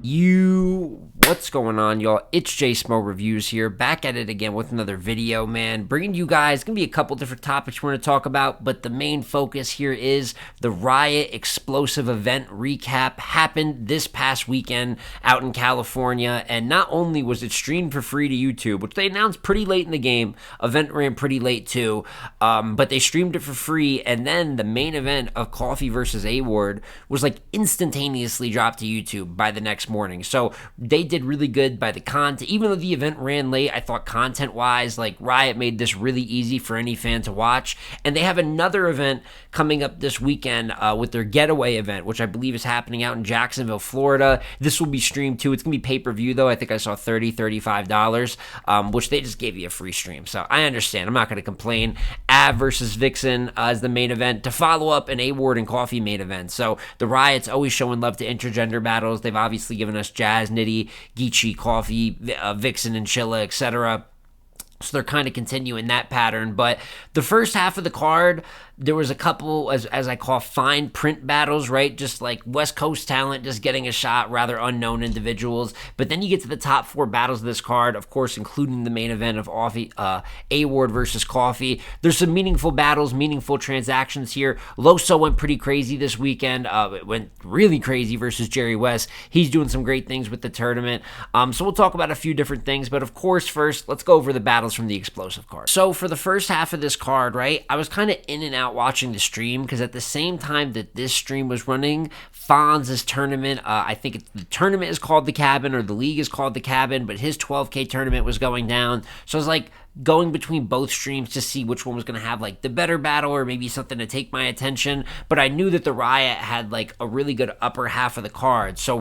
What's going on, y'all? It's Smo Reviews here, back at it again with another video, man. Bringing you guys, gonna be a couple different topics we're gonna talk about, but the main focus here is the Riot explosive event recap. Happened this past weekend out in California, and not only was it streamed for free to YouTube, which they announced pretty late in the game, event ran pretty late too, but they streamed it for free, and then the main event of Coffee versus Eyez was like instantaneously dropped to YouTube by the next morning. So they did really good by the content. Even though the event ran late, I thought content-wise, like, Riot made this really easy for any fan to watch. And they have another event coming up this weekend with their getaway event, which I believe is happening out in Jacksonville, Florida. This will be streamed too. It's going to be pay-per-view, though. I think I saw $35, which they just gave you a free stream. So I understand. I'm not going to complain. Av versus Vixen is the main event, to follow up an Eyez and Coffee main event. So the Riot's always showing love to intergender battles. They've obviously given us Jazz, Nitty, Geechee, Coffee, Vixen, and Chilla, etc. So they're kind of continuing that pattern. But the first half of the card, there was a couple, as I call, fine print battles, right? Just like West Coast talent just getting a shot, rather unknown individuals. But then you get to the top four battles of this card, of course, including the main event of Eyez versus Coffee. There's some meaningful battles, meaningful transactions here. Loso went pretty crazy this weekend. It went really crazy versus Jerry West. He's doing some great things with the tournament. So we'll talk about a few different things. But of course, first, let's go over the battles from the explosive card. So for the first half of this card, right, I was kind of in and out watching the stream, because at the same time that this stream was running, Fonz's tournament, I think the tournament is called the Cabin, or the league is called the Cabin, but his 12K tournament was going down. So I was like going between both streams to see which one was going to have like the better battle, or maybe something to take my attention. But I knew that the Riot had like a really good upper half of the card. So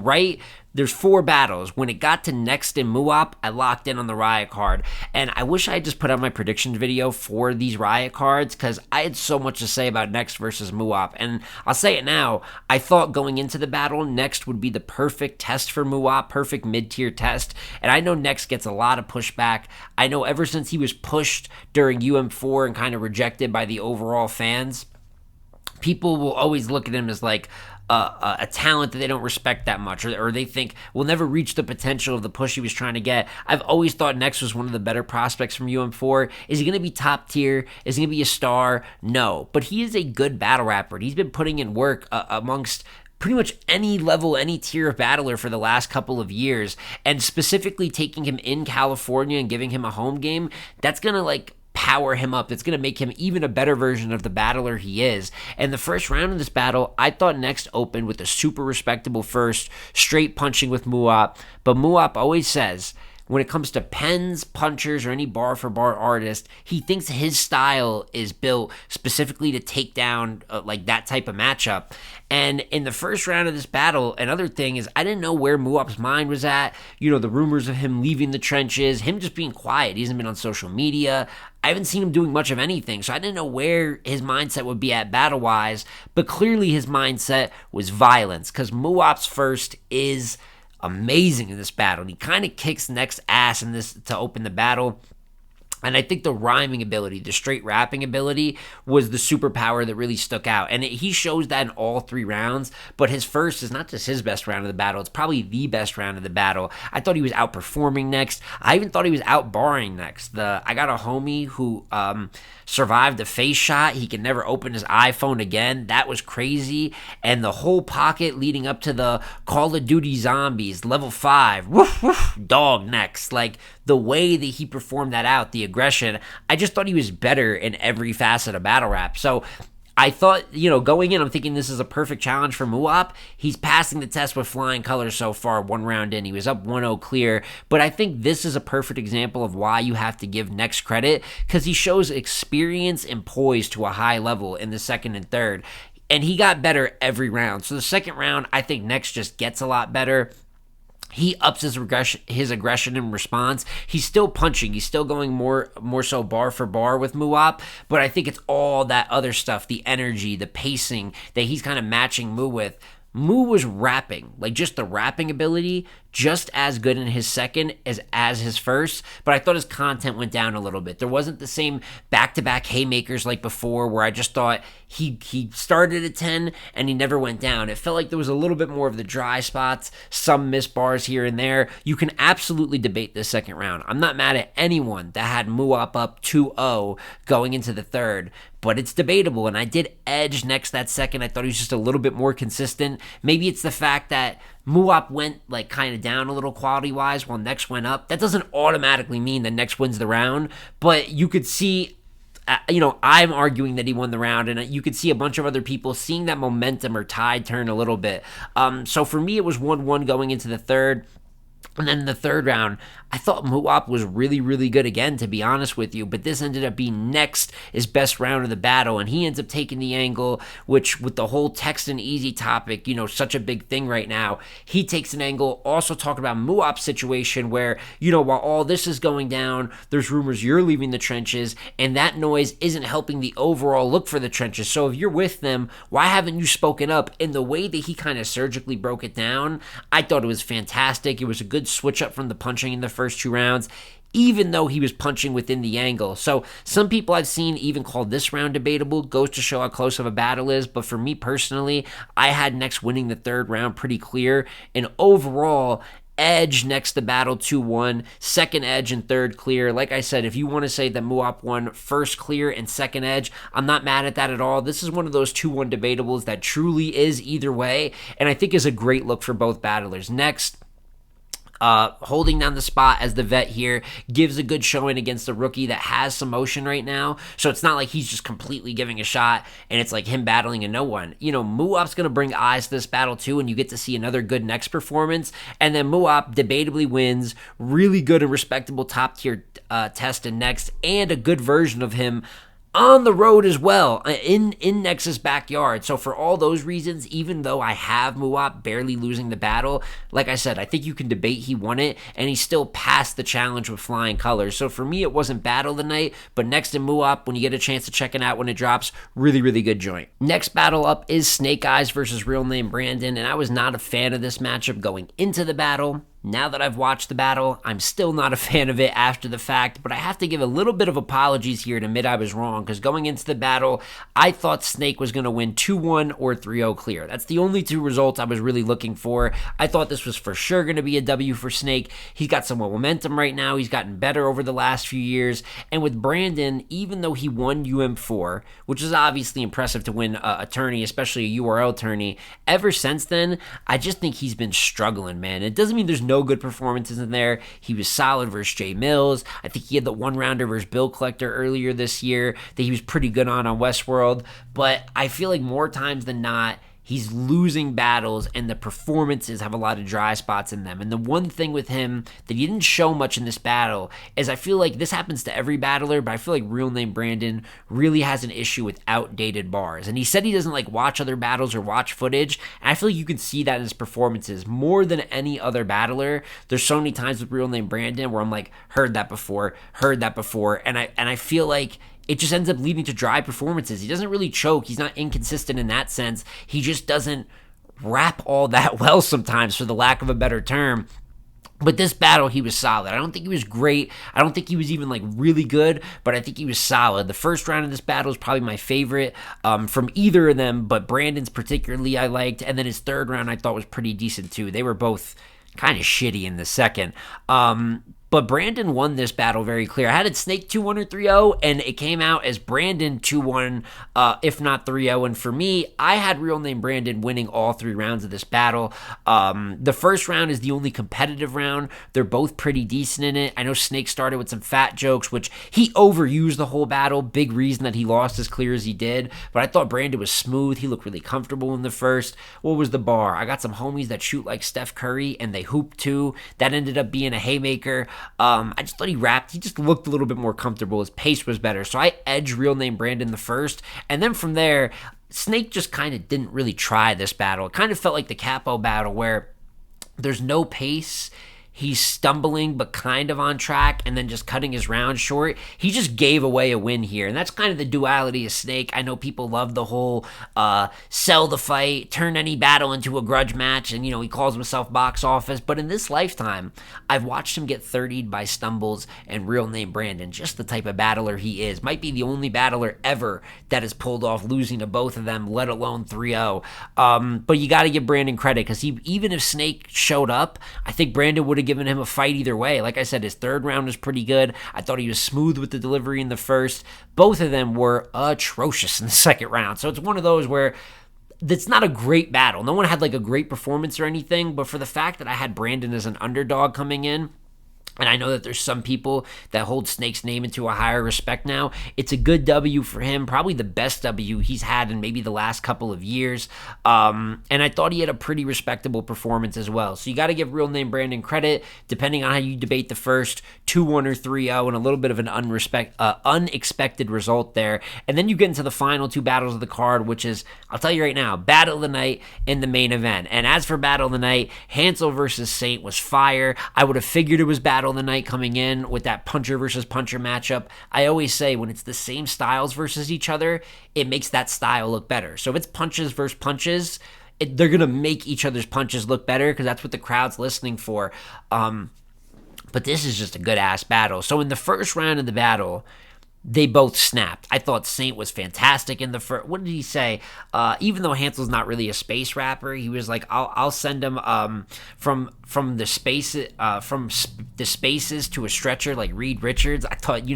there's four battles. When it got to Next and Muap, I locked in on the Riot card. And I wish I had just put out my predictions video for these Riot cards, because I had so much to say about Next versus Muap. And I'll say it now, I thought going into the battle, Next would be the perfect test for Muap, perfect mid-tier test. And I know Next gets a lot of pushback. I know ever since he was pushed during UM4 and kind of rejected by the overall fans, people will always look at him as like a talent that they don't respect that much, or they think will never reach the potential of the push he was trying to get. I've always thought Next was one of the better prospects from UM4. Is he going to be top tier? Is he going to be a star? No. But he is a good battle rapper. He's been putting in work amongst pretty much any level, any tier of battler for the last couple of years. And specifically taking him in California and giving him a home game, that's going to like power him up. It's going to make him even a better version of the battler he is. And the first round of this battle, I thought Next opened with a super respectable first, straight punching with Muap. But Muap always says, when it comes to pens, punchers, or any bar-for-bar artist, he thinks his style is built specifically to take down like that type of matchup. And in the first round of this battle, another thing is I didn't know where Muap's mind was at. You know, the rumors of him leaving the trenches, him just being quiet. He hasn't been on social media. I haven't seen him doing much of anything, so I didn't know where his mindset would be at battle-wise. But clearly his mindset was violence, because Muap's first is amazing in this battle. And he kind of kicks Next ass in this to open the battle. And I think the rhyming ability, the straight rapping ability, was the superpower that really stuck out. And he shows that in all three rounds. But his first is not just his best round of the battle. It's probably the best round of the battle. I thought he was outperforming Next. I even thought he was outbarring Next. I got a homie who survived a face shot. He could never open his iPhone again. That was crazy. And the whole pocket leading up to the Call of Duty Zombies, level 5, woof, woof, dog Next. Like, the way that he performed that out, the aggression, I just thought he was better in every facet of battle rap. So I thought, going in, I'm thinking this is a perfect challenge for Muap. He's passing the test with flying colors so far, one round in. He was up 1-0 clear. But I think this is a perfect example of why you have to give Next credit, because he shows experience and poise to a high level in the second and third. And he got better every round. So the second round, I think Next just gets a lot better. He ups his aggression in response. He's still punching. He's still going more so bar for bar with Muap. But I think it's all that other stuff, the energy, the pacing that he's kind of matching Mu with. Mu was rapping, like just the rapping ability just as good in his second as his first, but I thought his content went down a little bit. There wasn't the same back-to-back haymakers like before where I just thought he started at 10 and he never went down. It felt like there was a little bit more of the dry spots, some missed bars here and there. You can absolutely debate this second round. I'm not mad at anyone that had Muap up 2-0 going into the third, but it's debatable, and I did edge next that second. I thought he was just a little bit more consistent. Maybe it's the fact that Muap went like kind of down a little quality-wise while Next went up. That doesn't automatically mean that Next wins the round, but you could see I'm arguing that he won the round, and you could see a bunch of other people seeing that momentum or tide turn a little bit. So for me, it was 1-1 going into the third. And then in the third round, I thought Muap was really, really good again, to be honest with you. But this ended up being Next his best round of the battle. And he ends up taking the angle, which with the whole text and easy topic, such a big thing right now. He takes an angle, also talking about Muap's situation where, while all this is going down, there's rumors you're leaving the trenches. And that noise isn't helping the overall look for the trenches. So if you're with them, why haven't you spoken up? In the way that he kind of surgically broke it down, I thought it was fantastic. It was a good switch up from the punching in the first 2 rounds, even though he was punching within the angle. So some people I've seen even call this round debatable. Goes to show how close of a battle is. But for me personally, I had Next winning the third round pretty clear. And overall, edge next the battle 2-1, second edge and third clear. Like I said, if you want to say that Muap won first clear and second edge, I'm not mad at that at all. This is one of those 2-1 debatables that truly is either way, and I think is a great look for both battlers. Next, holding down the spot as the vet here, gives a good showing against a rookie that has some motion right now. So it's not like he's just completely giving a shot and it's like him battling a no one. Muap's going to bring Eyez to this battle too, and you get to see another good Next performance. And then Muap debatably wins, really good and respectable top tier test in Next, and a good version of him on the road as well, in Nex's backyard. So for all those reasons, even though I have Muap barely losing the battle, like I said, I think you can debate he won it, and he still passed the challenge with flying colors. So for me, it wasn't battle of the night, but Next and Muap, when you get a chance to check it out when it drops, really, really good joint. Next battle up is Snake Eyez versus Real Name Brandon, and I was not a fan of this matchup going into the battle. Now that I've watched the battle, I'm still not a fan of it after the fact, but I have to give a little bit of apologies here to admit I was wrong, because going into the battle, I thought Snake was going to win 2-1 or 3-0 clear. That's the only 2 results I was really looking for. I thought this was for sure going to be a W for Snake. He's got some momentum right now. He's gotten better over the last few years. And with Brandon, even though he won UM4, which is obviously impressive to win a tourney, especially a URL tourney, ever since then, I just think he's been struggling, man. It doesn't mean there's no good performances in there. He was solid versus Jay Mills. I think he had the 1-rounder versus Bill Collector earlier this year that he was pretty good on Westworld. But I feel like more times than not, he's losing battles, and the performances have a lot of dry spots in them. And the one thing with him that he didn't show much in this battle is I feel like this happens to every battler, but I feel like Real Name Brandon really has an issue with outdated bars. And he said he doesn't like watch other battles or watch footage, and I feel like you can see that in his performances more than any other battler. There's so many times with Real Name Brandon where I'm like, heard that before, and I feel like it just ends up leading to dry performances. He doesn't really choke. He's not inconsistent in that sense. He just doesn't rap all that well sometimes, for the lack of a better term. But this battle, he was solid. I don't think he was great. I don't think he was even like really good, but I think he was solid. The first round of this battle is probably my favorite from either of them, but Brandon's particularly I liked. And then his third round I thought was pretty decent too. They were both kind of shitty in the second. But Brandon won this battle very clear. I had it Snake 2-1 or 3-0, and it came out as Brandon 2-1, if not 3-0. And for me, I had Real Name Brandon winning all 3 rounds of this battle. The first round is the only competitive round. They're both pretty decent in it. I know Snake started with some fat jokes, which he overused the whole battle. Big reason that he lost as clear as he did. But I thought Brandon was smooth. He looked really comfortable in the first. What was the bar? I got some homies that shoot like Steph Curry, and they hoop too. That ended up being a haymaker. I just thought he rapped. He just looked a little bit more comfortable. His pace was better. So I edged Real Name Brandon the first. And then from there, Snake just kind of didn't really try this battle. It kind of felt like the Capo battle where there's no pace. he's stumbling but kind of on track and then just cutting his round short. He just gave away a win here, and that's kind of the duality of Snake. I know people love the whole sell the fight, turn any battle into a grudge match, and he calls himself box office, but in this lifetime, I've watched him get 30'd by stumbles and real name Brandon, just the type of battler he is. Might be the only battler ever that has pulled off losing to both of them, let alone 3-0. But you got to give Brandon credit, because even if Snake showed up, I think Brandon would have given him a fight either way. Like I said, his third round was pretty good. I thought he was smooth with the delivery in the first. Both of them were atrocious in the second round. So it's one of those where that's not a great battle. No one had like a great performance or anything, but for the fact that I had Brandon as an underdog coming in, and I know that there's some people that hold Snake's name into a higher respect now, it's a good W for him, probably the best W he's had in maybe the last couple of years. And I thought he had a pretty respectable performance as well. So you got to give real name Brandon credit, depending on how you debate the first, 2-1 or 3-0, and a little bit of an unexpected result there. And then you get into the final two battles of the card, which is, I'll tell you right now, Battle of the Night in the main event. And as for Battle of the Night, Hansel versus Saynt was fire. I would have figured it was Battle of the Night coming in with that puncher versus puncher matchup. I always say when it's the same styles versus each other, it makes that style look better. So if it's punches versus punches, they're going to make each other's punches look better, because that's what the crowd's listening for. But this is just a good-ass battle. So in the first round of the battle, they both snapped. I thought Saynt was fantastic in the first. What did he say? Even though Hansel's not really a space rapper, he was like, "I'll send him from the spaces to a stretcher like Reed Richards." I thought,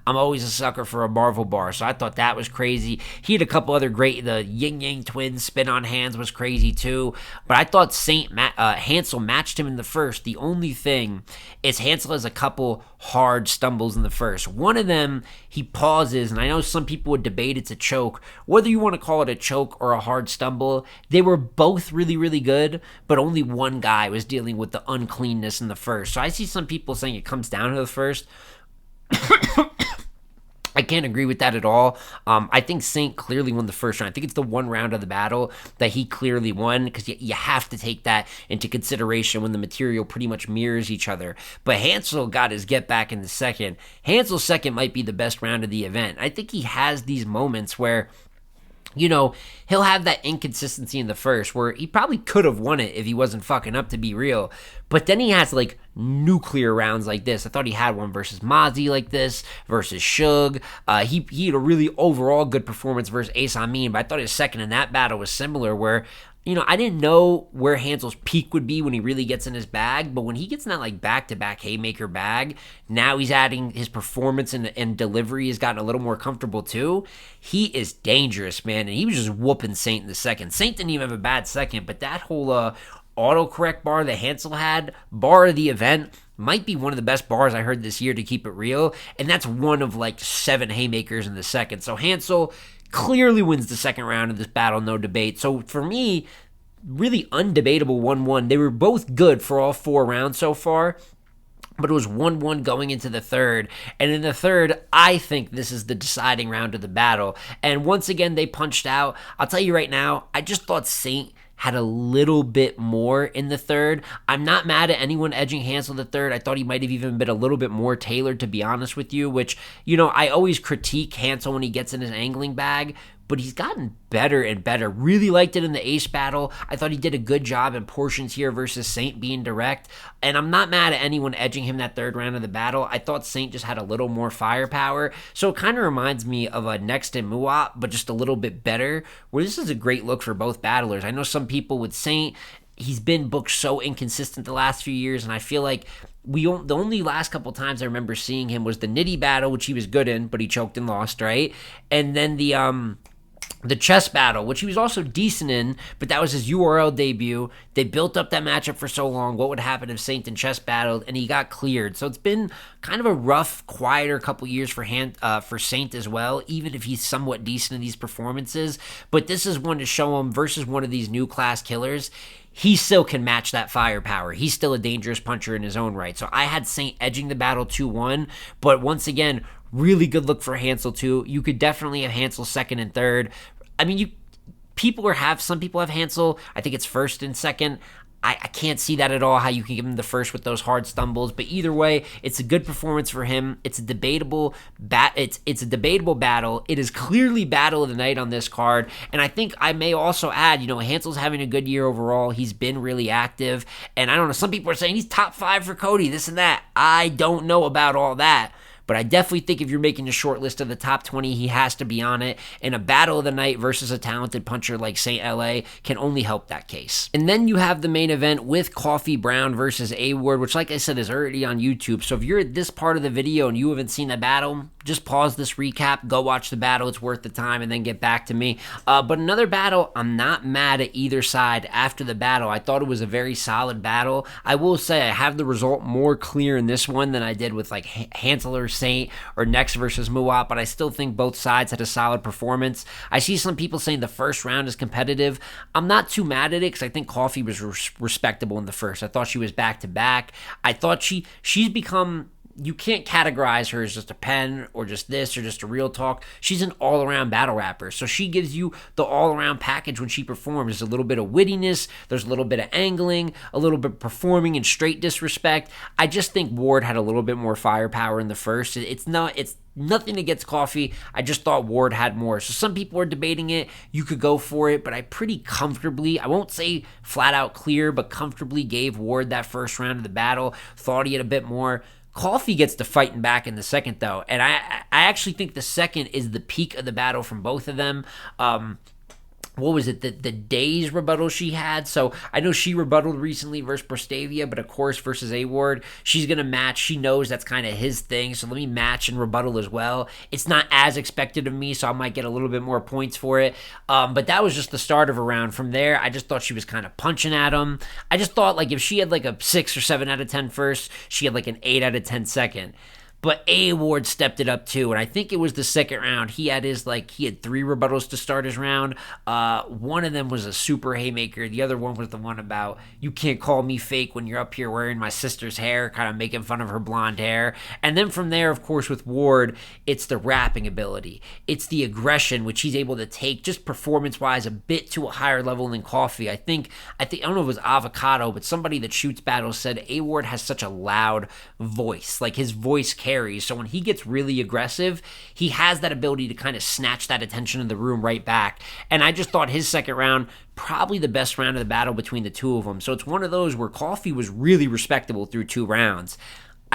I'm always a sucker for a Marvel bar, so I thought that was crazy. He had a couple other great. The Yin Yang Twins spin on hands was crazy too. But I thought Hansel matched him in the first. The only thing is Hansel has a couple hard stumbles in the first. One of them, he pauses, and I know some people would debate it's a choke. Whether you want to call it a choke or a hard stumble, they were both really, really good, but only one guy was dealing with the uncleanness in the first. So I see some people saying it comes down to the first. I can't agree with that at all. I think Saynt clearly won the first round. I think it's the one round of the battle that he clearly won, because you have to take that into consideration when the material pretty much mirrors each other. But Hansel got his get back in the second. Hansel's second might be the best round of the event. I think he has these moments where, he'll have that inconsistency in the first where he probably could have won it if he wasn't fucking up, to be real. But then he has like nuclear rounds like this. I thought he had one versus Mozzie like this, versus Suge. He had a really overall good performance versus Ace Amin, but I thought his second in that battle was similar where, I didn't know where Hansel's peak would be when he really gets in his bag, but when he gets in that like back-to-back haymaker bag, now he's adding his performance and delivery has gotten a little more comfortable too. He is dangerous, man, and he was just whooping Saynt in the second. Saynt didn't even have a bad second, but that whole autocorrect bar that Hansel had, bar of the event, might be one of the best bars I heard this year, to keep it real, and that's one of like 7 haymakers in the second. So Hansel clearly wins the second round of this battle, no debate. So for me, really undebatable 1-1. They were both good for all 4 rounds so far, but it was 1-1 going into the third. And in the third, I think this is the deciding round of the battle. And once again, they punched out. I'll tell you right now, I just thought Saynt had a little bit more in the third. I'm not mad at anyone edging Hansel the third. I thought he might have even been a little bit more tailored, to be honest with you, which, I always critique Hansel when he gets in his angling bag, but he's gotten better and better. Really liked it in the Ace battle. I thought he did a good job in portions here versus Saynt being direct. And I'm not mad at anyone edging him that third round of the battle. I thought Saynt just had a little more firepower. So it kind of reminds me of a Next and Muap, but just a little bit better, where this is a great look for both battlers. I know some people with Saynt, he's been booked so inconsistent the last few years, and I feel like the only last couple times I remember seeing him was the Nitty battle, which he was good in, but he choked and lost, right? And then the chess battle, which he was also decent in, but that was his URL debut. They built up that matchup for so long. What would happen if Saynt and chess battled? And he got cleared. So it's been kind of a rough, quieter couple years for Saynt as well, even if he's somewhat decent in these performances. But this is one to show him versus one of these new class killers. He still can match that firepower. He's still a dangerous puncher in his own right. So I had Saynt edging the battle 2-1, but once again, really good look for Hansel too. You could definitely have Hansel second and third. I mean, some people have Hansel. I think it's first and second. I can't see that at all, how you can give him the first with those hard stumbles. But either way, it's a good performance for him. It's a debatable it's a debatable battle. It is clearly battle of the night on this card. And I think I may also add, Hansel's having a good year overall. He's been really active. And I don't know, some people are saying he's top 5 for Cody, this and that. I don't know about all that. But I definitely think if you're making a short list of the top 20, he has to be on it. And a battle of the night versus a talented puncher like Saynt LA can only help that case. And then you have the main event with Coffee Brown versus A Ward, which, like I said, is already on YouTube. So if you're at this part of the video and you haven't seen the battle, just pause this recap, go watch the battle. It's worth the time, and then get back to me. But another battle, I'm not mad at either side after the battle. I thought it was a very solid battle. I will say I have the result more clear in this one than I did with like Hansel or Saynt or Next versus Muap, but I still think both sides had a solid performance. I see some people saying the first round is competitive. I'm not too mad at it because I think Coffee was respectable in the first. I thought she was back to back. I thought she's become... You can't categorize her as just a pen or just this or just a real talk. She's an all-around battle rapper. So she gives you the all-around package when she performs. There's a little bit of wittiness. There's a little bit of angling, a little bit of performing in straight disrespect. I just think Ward had a little bit more firepower in the first. It's nothing against Coffee. I just thought Ward had more. So some people are debating it. You could go for it, but I pretty comfortably, I won't say flat out clear, but comfortably gave Ward that first round of the battle. Thought he had a bit more. Coffee gets to fighting back in the second, though, and I actually think the second is the peak of the battle from both of them. What was it, the days rebuttal she had? So I know she rebutted recently versus Prestavia, but of course versus A Ward, she's going to match. She knows that's kind of his thing, so let me match and rebuttal as well. It's not as expected of me, so I might get a little bit more points for it. But that was just the start of a round. From there, I just thought she was kind of punching at him. I just thought like if she had like a 6 or 7 out of 10 first, she had like an 8 out of 10 second. But A Ward stepped it up too, and I think it was the second round. He had 3 rebuttals to start his round. One of them was a super haymaker. The other one was the one about, you can't call me fake when you're up here wearing my sister's hair, kind of making fun of her blonde hair. And then from there, of course, with Ward, it's the rapping ability. It's the aggression, which he's able to take just performance-wise a bit to a higher level than Coffee. I think I don't know if it was Avocado, but somebody that shoots battles said A Ward has such a loud voice. Like his voice carries. So when he gets really aggressive, he has that ability to kind of snatch that attention in the room right back. And I just thought his second round, probably the best round of the battle between the two of them. So it's one of those where Coffee was really respectable through 2 rounds.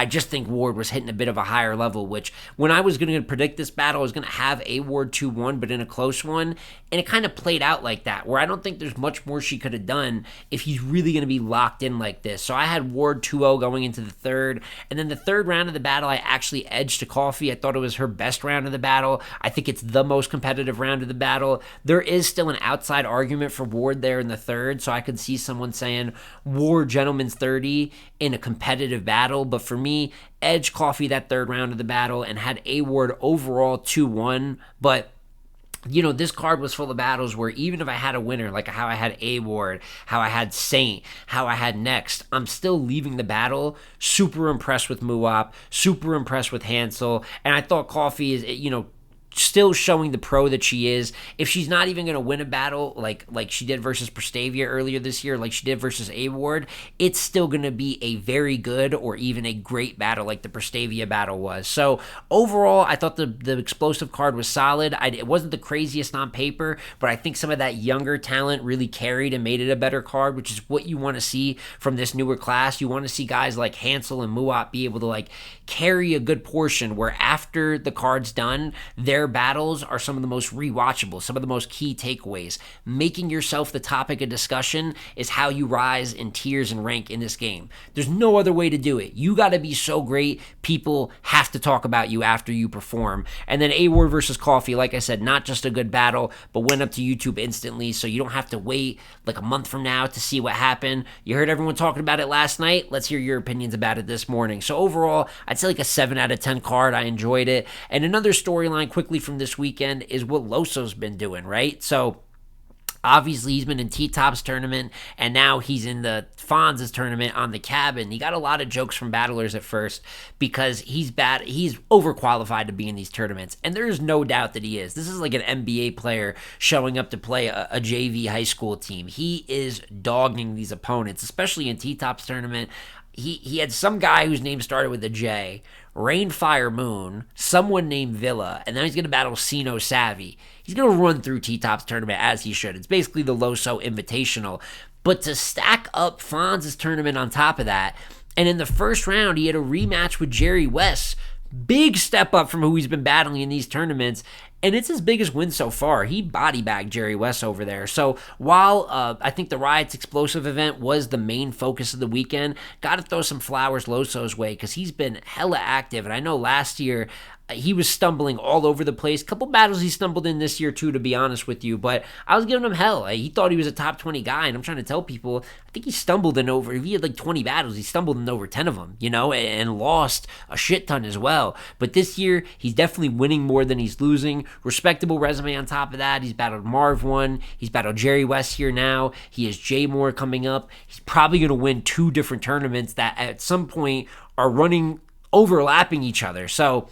I just think Ward was hitting a bit of a higher level, which when I was going to predict this battle, I was going to have A Ward 2-1, but in a close one. And it kind of played out like that, where I don't think there's much more she could have done if he's really going to be locked in like this. So I had Ward 2-0 going into the third. And then the third round of the battle, I actually edged to Coffee. I thought it was her best round of the battle. I think it's the most competitive round of the battle. There is still an outside argument for Ward there in the third. So I could see someone saying Ward Gentleman's 30 in a competitive battle. But for me, edge Coffee that third round of the battle and had A Ward overall 2-1. But this card was full of battles where even if I had a winner, like how I had A Ward, how I had Saynt, how I had Next, I'm still leaving the battle super impressed with Muap, super impressed with Hansel, and I thought Coffee is, still showing the pro that she is. If she's not even going to win a battle like she did versus Prestavia earlier this year, like she did versus A Ward, it's still going to be a very good or even a great battle like the Prestavia battle was. So overall, I thought the explosive card was solid. It wasn't the craziest on paper, but I think some of that younger talent really carried and made it a better card, which is what you want to see from this newer class. You want to see guys like Hansel and Muap be able to carry a good portion where after the card's done, their battles are some of the most rewatchable, some of the most key takeaways. Making yourself the topic of discussion is how you rise in tiers and rank in this game. There's no other way to do it. You got to be so great, people have to talk about you after you perform. And then A Ward versus Coffee, like I said, not just a good battle, but went up to YouTube instantly, so you don't have to wait like a month from now to see what happened. You heard everyone talking about it last night. Let's hear your opinions about it this morning. So overall, I'd say like a 7 out of 10 card. I enjoyed it. And another storyline quickly from this weekend is what Loso's been doing, right? So Obviously, he's been in T-Top's tournament, and now he's in the Fonz's tournament on the cabin. He got a lot of jokes from battlers at first because he's overqualified to be in these tournaments, and there's no doubt that he is. This is like an NBA player showing up to play a JV high school team. He is dogging these opponents, especially in T-Top's tournament. He had some guy whose name started with a J, Rain, Fire, Moon, someone named Villa, and then he's going to battle Sino Savvy. He's going to run through T-Top's tournament as he should. It's basically the Loso Invitational. But to stack up Fonz's tournament on top of that, and in the first round, he had a rematch with Jerry West. Big step up from who he's been battling in these tournaments, and it's his biggest win so far. He body bagged Jerry West over there. So while I think the Riots Explosive event was the main focus of the weekend, got to throw some flowers Loso's way because he's been hella active. And I know last year he was stumbling all over the place. Couple battles he stumbled in this year too, to be honest with you. But I was giving him hell. He thought he was a top 20 guy, and I'm trying to tell people, I think he stumbled in over, if he had like 20 battles, he stumbled in over 10 of them, and lost a shit ton as well. But this year, he's definitely winning more than he's losing. Respectable resume on top of that. He's battled Marv 1. He's battled Jerry West here now. He has Jay Moore coming up. He's probably going to win 2 different tournaments that at some point are overlapping each other. So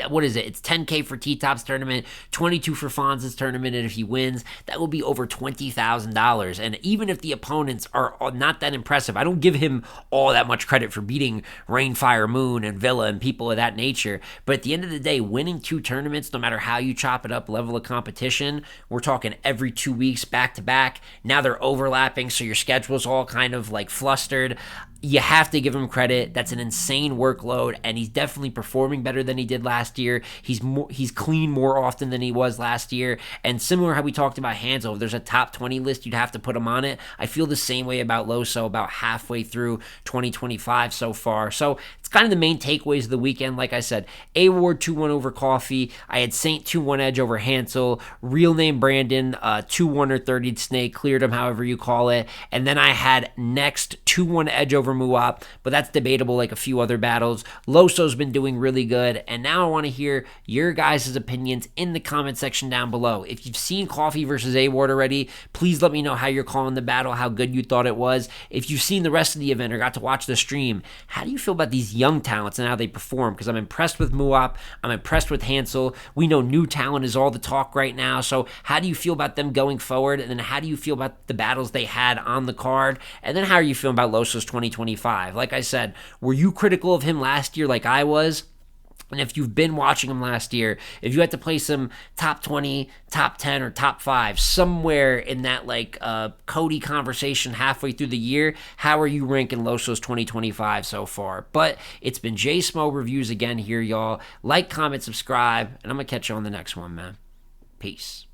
what is it? It's $10K for T-Top's tournament, $22 for Fonz's tournament, and if he wins, that will be over $20,000. And even if the opponents are not that impressive, I don't give him all that much credit for beating Rain, Fire, Moon, and Villa and people of that nature. But at the end of the day, winning 2 tournaments, no matter how you chop it up, level of competition, we're talking every 2 weeks, back to back. Now they're overlapping, so your schedule's all kind of like flustered. You have to give him credit. That's an insane workload, and he's definitely performing better than he did last year. He's clean more often than he was last year, and similar how we talked about Hansel, if there's a top 20 list, you'd have to put him on it. I feel the same way about Loso about halfway through 2025 so far. So it's kind of the main takeaways of the weekend. Like I said, A-Ward 2-1 over Coffee. I had Saynt 2-1 edge over Hansel. Real name Brandon 2-1 or 30'd Snake, cleared him however you call it. And then I had next 2-1 edge over Muap, but that's debatable like a few other battles. Loso's been doing really good, and now I want to hear your guys' opinions in the comment section down below. If you've seen Coffee versus A-Ward already, please let me know how you're calling the battle, how good you thought it was. If you've seen the rest of the event or got to watch the stream, how do you feel about these young talents and how they perform? Because I'm impressed with Muap, I'm impressed with Hansel. We know new talent is all the talk right now, so how do you feel about them going forward? And then how do you feel about the battles they had on the card? And then how are you feeling about Loso's 2025? Like I said, were you critical of him last year like I was? And if you've been watching him last year, if you had to place him top 20, top 10, or top 5, somewhere in that like Cody conversation halfway through the year, how are you ranking Loso's 2025 so far? But it's been J Smo Reviews again here, y'all. Like, comment, subscribe, and I'm going to catch you on the next one, man. Peace.